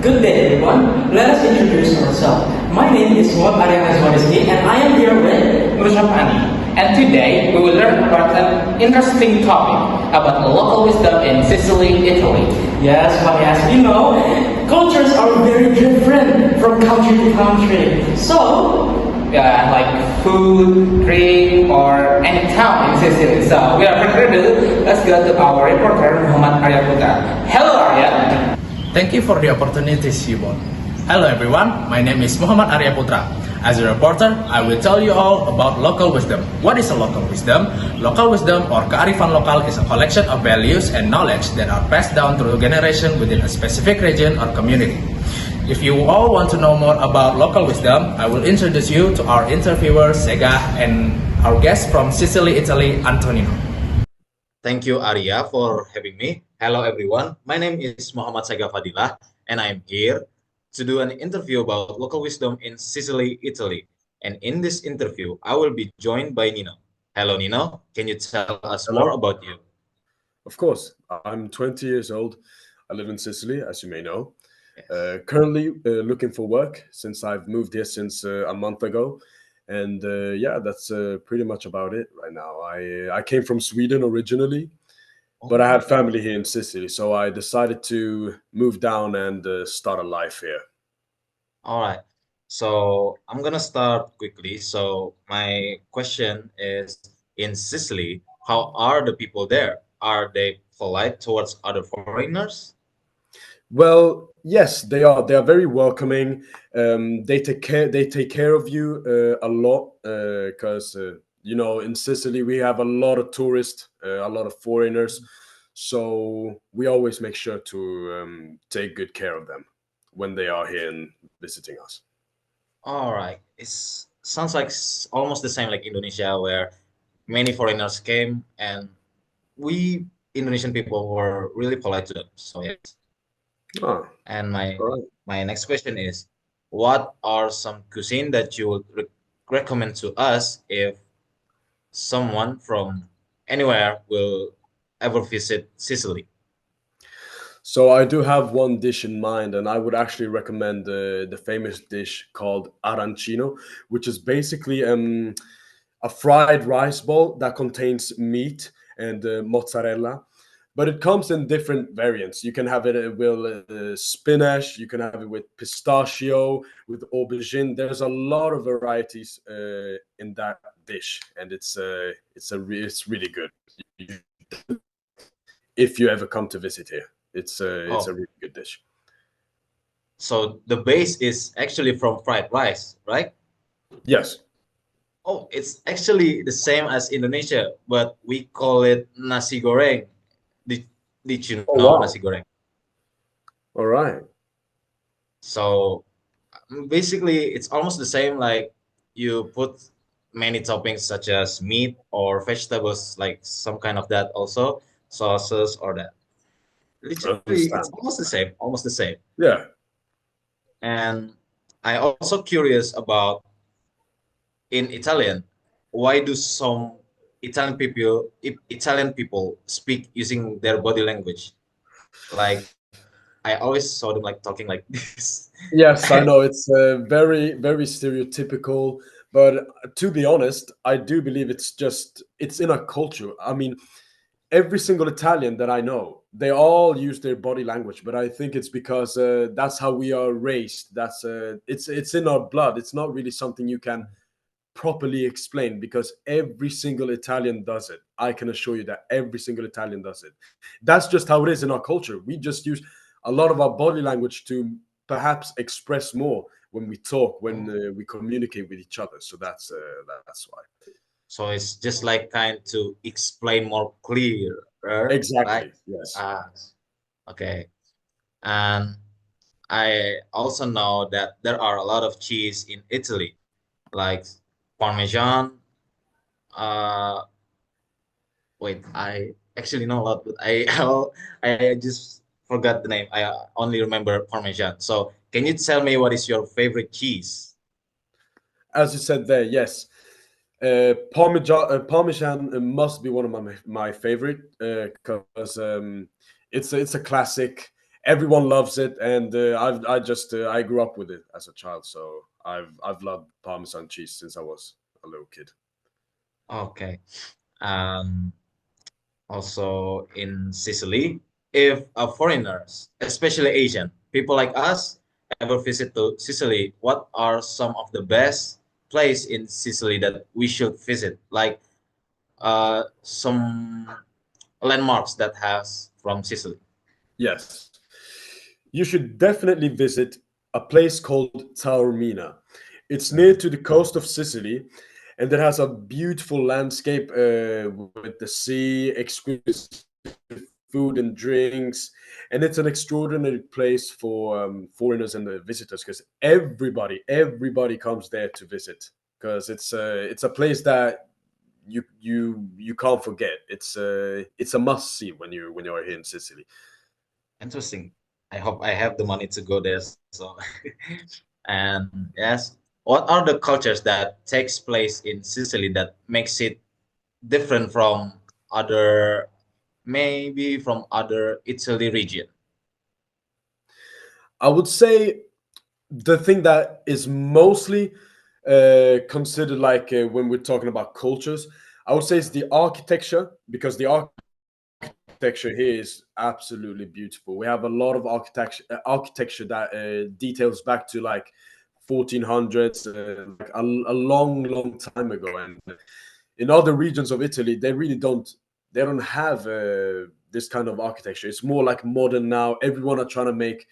Good day, everyone. Let us introduce ourselves. My name is Arya, Rizky, and I am here with Nur Syaf'ani. And today we will learn about an interesting topic about local wisdom in Sicily, Italy. Yes, but as you know, cultures are very different from country to country. So, Yeah, like food, drink, or any town in Sicily. So without further ado, let's go to our reporter Muhammad Arya Putera. Hello Arya. Thank you for the opportunity, Shibon. Hello everyone, my name is Muhammad Arya Putra. As a reporter, I will tell you all about local wisdom. What is a local wisdom? Local wisdom or kearifan lokal is a collection of values and knowledge that are passed down through generation within a specific region or community. If you all want to know more about local wisdom, I will introduce you to our interviewer, Segah, and our guest from Sicily, Italy, Antonino. Thank you, Arya, for having me. Hello, everyone. My name is Muhammad Segah Fadillah, and I'm here to do an interview about local wisdom in Sicily, Italy. And in this interview, I will be joined by Nino. Hello, Nino. Can you tell us more Hello. about you? Of course, I'm 20 years old. I live in Sicily, as you may know. Yes. Currently looking for work since I've moved here since a month ago. And yeah, that's pretty much about it right now. I came from Sweden originally, but I Oh, had family here in Sicily. So I decided to move down and start a life here. all right. So I'm gonna start quickly. So my question is, in Sicily, how are the people there? Are they polite towards other foreigners? Well, yes, they are. They are very welcoming. They take care. They take care of you a lot because you know in Sicily we have a lot of tourists, a lot of foreigners. So we always make sure to take good care of them when they are here and visiting us. All right. It sounds like almost the same like Indonesia, where many foreigners came and we Indonesian people were really polite to them. So yes. Ah, And my all right. my next question is, what are some cuisine that you would recommend to us if someone from anywhere will ever visit Sicily? So I do have one dish in mind, and I would actually recommend the famous dish called arancino, which is basically a fried rice ball that contains meat and mozzarella, but it comes in different variants. You can have it with spinach, you can have it with pistachio, with aubergine. There's a lot of varieties in that dish, and it's really good. If you ever come to visit here, it's a Oh, really good dish. so the base is actually from fried rice, right? Yes. Oh, it's actually the same as Indonesia, but we call it nasi goreng. Did, did you Oh know wow. nasi goreng? All right. So basically, it's almost the same. Like you put many toppings such as meat or vegetables, like some kind of that also, sauces or that. I Literally, it's understand. almost the same, almost the same. Yeah. And I also curious about in Italian, why do some Italian people speak using their body language? Like I always saw them like talking like this. Yes, I know it's very, very stereotypical, but to be honest, I do believe it's in our culture. I mean, every single Italian that I know, they all use their body language, but I think it's because that's how we are raised. That's it's in our blood. It's not really something you can properly explain because every single Italian does it. I can assure you that every single Italian does it. That's just how it is in our culture. We just use a lot of our body language to perhaps express more when we talk, when Oh, we communicate with each other. So that's why. so it's just like kind to explain more clearer, right? Exactly. Yes. Ah, okay. And I also know that there are a lot of cheese in Italy, like Parmesan. Uh, wait, I actually know a lot, but I just forgot the name. I only remember Parmesan. So can you tell me what is your favorite cheese? As you said there, yes. Parmesan must be one of my favorite because it's a classic, everyone loves it, and I grew up with it as a child, so I've loved Parmesan cheese since I was a little kid. Okay. Um, Also in Sicily, if a foreigners, especially Asian people like us, ever visit to Sicily, what are some of the best place in Sicily that we should visit? Like some landmarks that has from Sicily. Yes, you should definitely visit a place called Taormina. It's near to the coast of Sicily, and it has a beautiful landscape with the sea, exquisite food and drinks, and it's an extraordinary place for foreigners and visitors, because everybody comes there to visit, because it's a place that you can't forget. It's a must see when you're here in Sicily. Interesting. I hope I have the money to go there. So, and yes, what are the cultures that takes place in Sicily that makes it different from other, maybe from other Italy region? I would say the thing that is mostly considered like when we're talking about cultures, I would say it's the architecture, because the architecture here is absolutely beautiful. We have a lot of architecture that details back to like 1400s, like a long time ago. And in other regions of Italy, they don't have this kind of architecture. It's more like modern now. Everyone are trying to make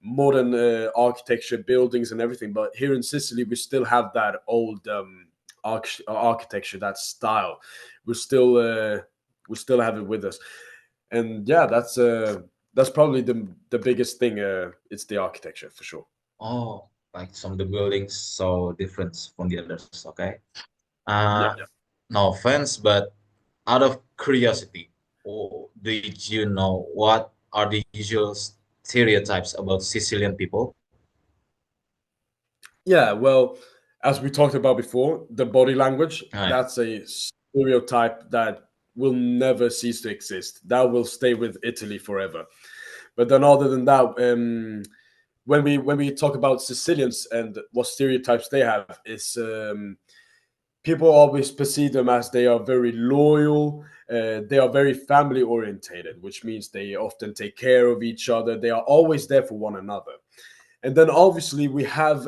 modern architecture, buildings, and everything. But here in Sicily, we still have that old architecture, that style. We still have it with us. And yeah, that's probably the biggest thing. It's the architecture for sure. Oh, like some of the buildings so different from the others. Okay. Yeah. No offense, but out of curiosity, did you know what are the usual stereotypes about Sicilian people? Yeah, well, as we talked about before, the body language, Right. that's a stereotype that will never cease to exist. That will stay with Italy forever. But then other than that, when we talk about Sicilians and what stereotypes they have, is people always perceive them as they are very loyal, they are very family orientated, which means they often take care of each other. They are always there for one another. And then obviously we have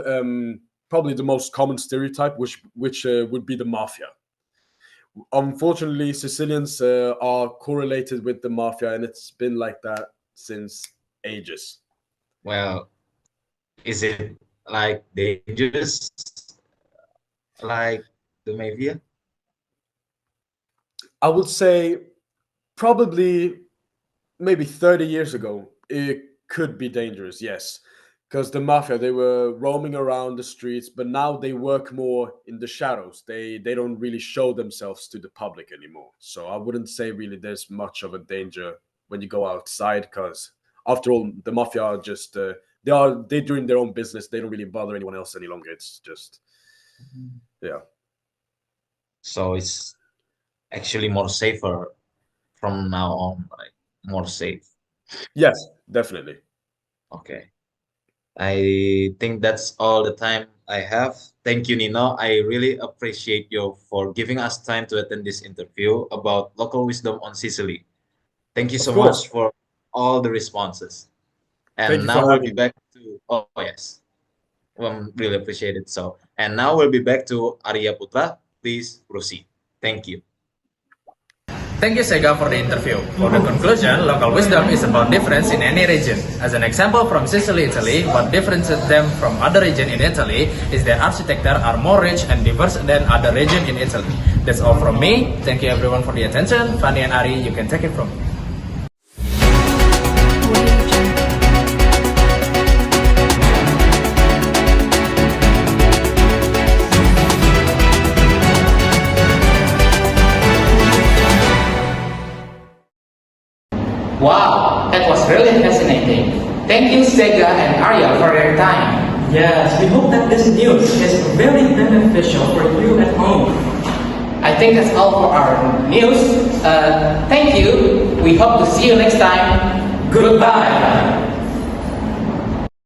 probably the most common stereotype, which would be the mafia. Unfortunately, Sicilians are correlated with the mafia, and it's been like that since ages. Well, is it like dangerous, like the mafia? I would say probably maybe 30 years ago, it could be dangerous, yes. Because the mafia, they were roaming around the streets, but now they work more in the shadows. They don't really show themselves to the public anymore. So I wouldn't say really there's much of a danger when you go outside, because after all, the mafia are just they're doing their own business. They don't really bother anyone else any longer. It's just yeah. So it's actually more safer from now on, like more safe. Yes, definitely. Okay. I think that's all the time I have. Thank you, Nino. I really appreciate you for giving us time to attend this interview about local wisdom on Sicily. Thank you Of so course. much for all the responses. Thank And you for now we'll be having me. back to, oh yes, really appreciate it. So, and now we'll be back to Arya Putra. Please proceed. Thank you. Thank you, Segah, for the interview. For the conclusion, local wisdom is about difference in any region. As an example from Sicily, Italy, what differentiates them from other region in Italy is their architecture are more rich and diverse than other region in Italy. That's all from me. Thank you everyone for the attention. Fanny and Ari, you can take it from me. Wow, that was really fascinating. Thank you, Segah and Arya, for your time. Yes, we hope that this news is very beneficial for you at home. I think that's all for our news. Thank you. We hope to see you next time. Goodbye.